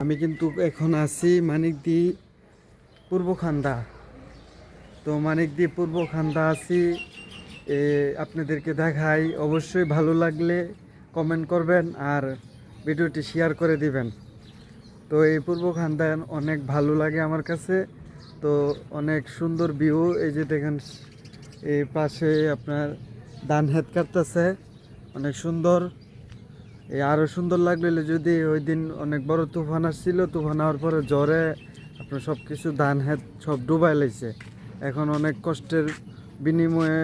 আমি কিন্তু এখন আছি মানিকদি পূর্বখান্দা। তো মানিকদি পূর্বখান্দা আছি, আপনাদেরকে দেখাই। অবশ্যই ভালো লাগলে কমেন্ট করবেন আর ভিডিওটি শেয়ার করে দিবেন। তো এই পূর্বখান্দা অনেক ভালো লাগে আমার কাছে। তো অনেক সুন্দর ভিউ, এই যে দেখেন এই পাশে আপনার ধান হেত কাটতেছে, অনেক সুন্দর। আরও সুন্দর লাগলে যদি ওই দিন অনেক বড় তুফান আসছিল, তুফান হওয়ার পরে জ্বরে আপনার সব কিছু ধান ক্ষেত সব ডুবাই লাইছে। এখন অনেক কষ্টের বিনিময়ে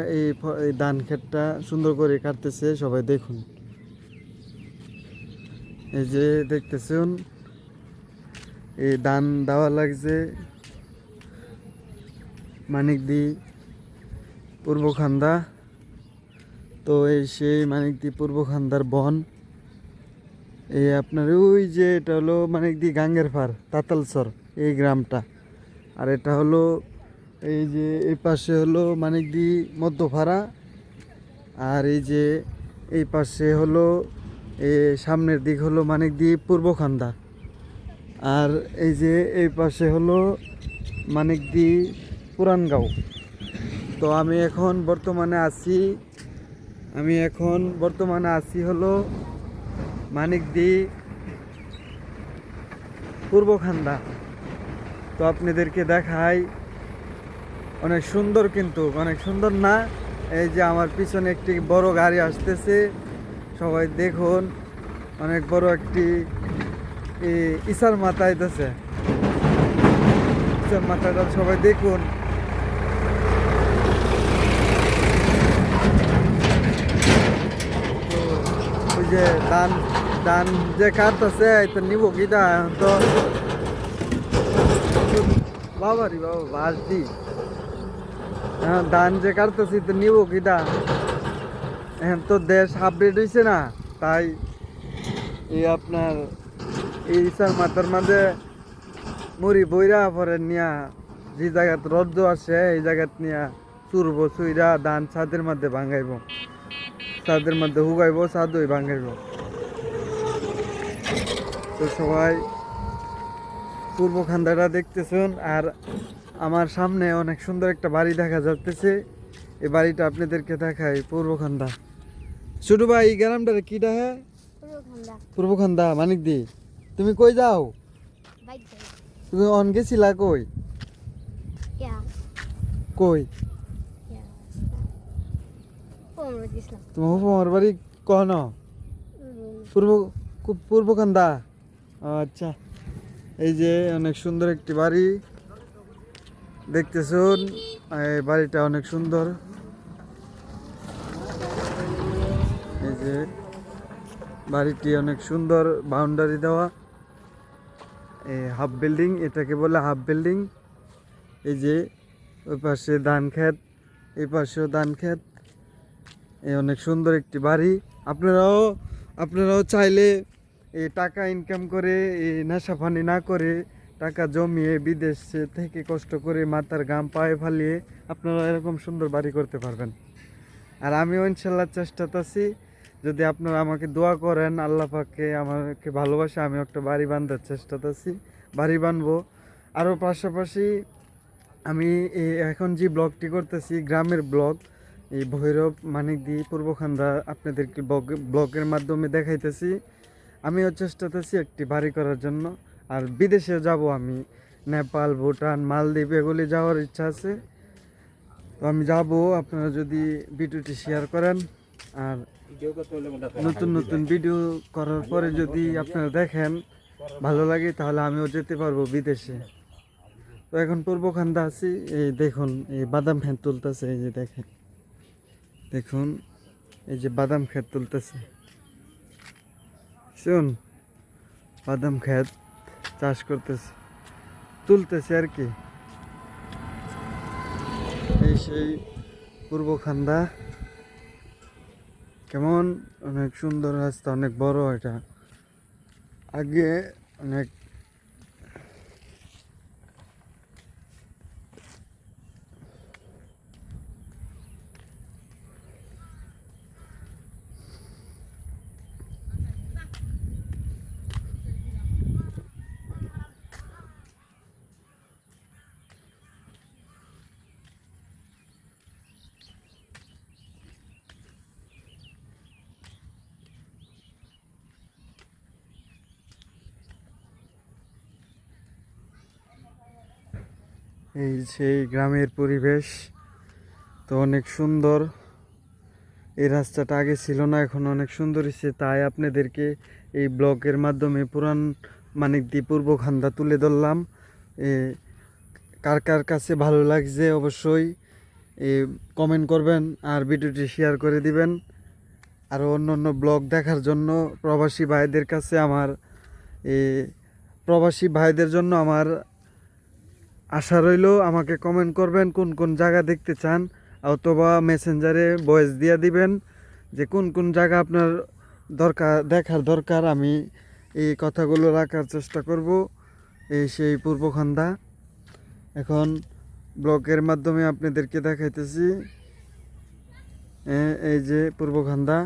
এই ধান ক্ষেতটা সুন্দর করে কাটতেছে। সবাই দেখুন, এই যে দেখতেছেন এই ধান দেওয়া লাগছে মানিকদি পূর্বখান্দা। তো এই সেই মানিকদি পূর্বখান্দার বন। এই আপনার ওই যে এটা হলো মানিকদি গাঙ্গের পার তাতালসর এই গ্রামটা। আর এটা হলো এই যে এই পাশে হলো মানিকদি মধ্যপাড়া। আর এই যে এই পাশে হলো সামনের দিক হলো মানিকদি পূর্বখান্দা। আর এই যে এই পাশে হলো মানিকদি পুরানগাঁও। তো আমি এখন বর্তমানে আছি হলো মানিকদি পূর্বখান্দা। তো আপনাদেরকে দেখাই, অনেক সুন্দর, কিন্তু অনেক সুন্দর না? এই যে আমার পিছনে একটি বড় গাড়ি আসতেছে, সবাই দেখুন। অনেক বড় একটি ইসার মাথা আইতেছে, ইসার মাথাটা সবাই দেখুন। তো ওই যে ধান ধান যে কাটতেছে এটা নিব কিনা এখন তো বাবারি বাবা বাস দি ধান যে কাটতেছি তো নিব কিনা। এখন তো দেশ আপডেট হয়েছে না, তাই এই আপনার এই ইসার মাথার মাঝে মুড়ি বইরা পরে নিয়া যে জায়গাত রজ্জ আসে এই জায়গাত নিয়া চুরবো, চুইরা ধান ছাদের মধ্যে ভাঙাইব, ছাদের মধ্যে হুগাইব, ছাদই ভাঙাইব। তো সবাই পূর্বখান্দাটা দেখতেছেন। আর আমার সামনে অনেক সুন্দর একটা বাড়ি দেখা যাচ্ছে, এই বাড়িটা আপনাদেরকে দেখাই। পূর্বখান্দা ছোট ভাই, এই গ্রামটারে কি ডাকে? পূর্বখান্দা মানিকদি। তুমি কই যাও? তুমি অন গেছিলা কই? কই তোমার হুফামার বাড়ি? কন পূর্বখান্দা? আচ্ছা। এই যে অনেক সুন্দর একটি বাড়ি দেখতেছুন, এই বাড়িটা অনেক সুন্দর। এই যে বাড়িটি অনেক সুন্দর, বাউন্ডারি দেওয়া, এই হাফ বিল্ডিং, এটাকে বলে হাফ বিল্ডিং। এই যে ওই পাশে ধান ক্ষেত, এই পাশেও ধান ক্ষেত। এই অনেক সুন্দর একটি বাড়ি। আপনারাও চাইলে এই টাকা ইনকাম করে, এই নেশা পানি না করে, টাকা জমিয়ে বিদেশ থেকে কষ্ট করে মাথার ঘাম পায়ে ফালিয়ে আপনারা এরকম সুন্দর বাড়ি করতে পারবেন। আর আমিও ইনশাল্লাহ চেষ্টাতেছি, যদি আপনারা আমাকে দোয়া করেন, আল্লাহ পাকে আমাকে ভালোবাসে, আমি একটা বাড়ি বাঁধার চেষ্টাতেছি, বাড়ি বানবো। আরও পাশাপাশি আমি এখন যে ব্লগটি করতেছি গ্রামের ব্লগ, এই ভৈরব মানিকদি পূর্বখান্দা আপনাদেরকে ব্লগের মাধ্যমে দেখাইতেছি। আমিও চেষ্টাতেছি একটি বাড়ি করার জন্য। আর বিদেশে যাব আমি, নেপাল, ভুটান, মালদ্বীপ এগুলি যাওয়ার ইচ্ছা আছে। তো আমি যাব, আপনারা যদি ভিডিওটি শেয়ার করেন আর নতুন নতুন ভিডিও করার পরে যদি আপনারা দেখেন ভালো লাগে, তাহলে আমিও যেতে পারবো বিদেশে। তো এখন পূর্বখান্দা আছি, এই দেখুন এই বাদাম ক্ষেত তুলতেছে, এই যে দেখুন এই যে বাদাম ক্ষেত তুলতেছে, শুন বাদাম ক্ষেত চাষ করতেছে, তুলতেছে আর কি। এই সেই পূর্বখান্দা, কেমন অনেক সুন্দর রাস্তা, অনেক বড় এটা। আগে অনেক এই সেই গ্রামের পরিবেশ, তো অনেক সুন্দর। এই রাস্তাটা আগে ছিল না, এখন অনেক সুন্দর হয়েছে, তাই আপনাদেরকে এই ব্লগের মাধ্যমে পুরান মানিকদি পূর্বখান্দা তুলে ধরলাম। এ, কার কার কাছে ভালো লাগছে অবশ্যই কমেন্ট করবেন আর ভিডিওটি শেয়ার করে দিবেন। আর অন্য অন্য ব্লগ দেখার জন্য প্রবাসী ভাইদের কাছে আমার প্রবাসী ভাইদের জন্য আমার আশা রইল, আমাকে কমেন্ট করবেন কোন কোন জায়গা দেখতে চান, অথবা মেসেঞ্জারে ভয়েস দিয়ে দিবেন যে কোন কোন জায়গা আপনার দেখার দরকার। আমি এই কথাগুলো রাখার চেষ্টা করব। এই সেই পূর্বখান্দা, এখন ব্লগের মাধ্যমে আপনাদেরকে দেখাইতেছি। এই যে পূর্বখান্দা,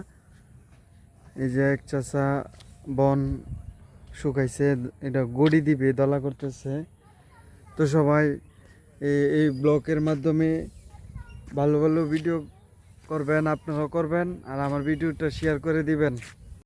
এই যে এক চাষা বন শুকাইছে, এটা গড়ি দিবে, দলা করতেছে। তো সবাই এই ব্লগের মাধ্যমে ভালো ভালো ভিডিও করবেন, আপনারাও করবেন আর আমার ভিডিওটা শেয়ার করে দিবেন।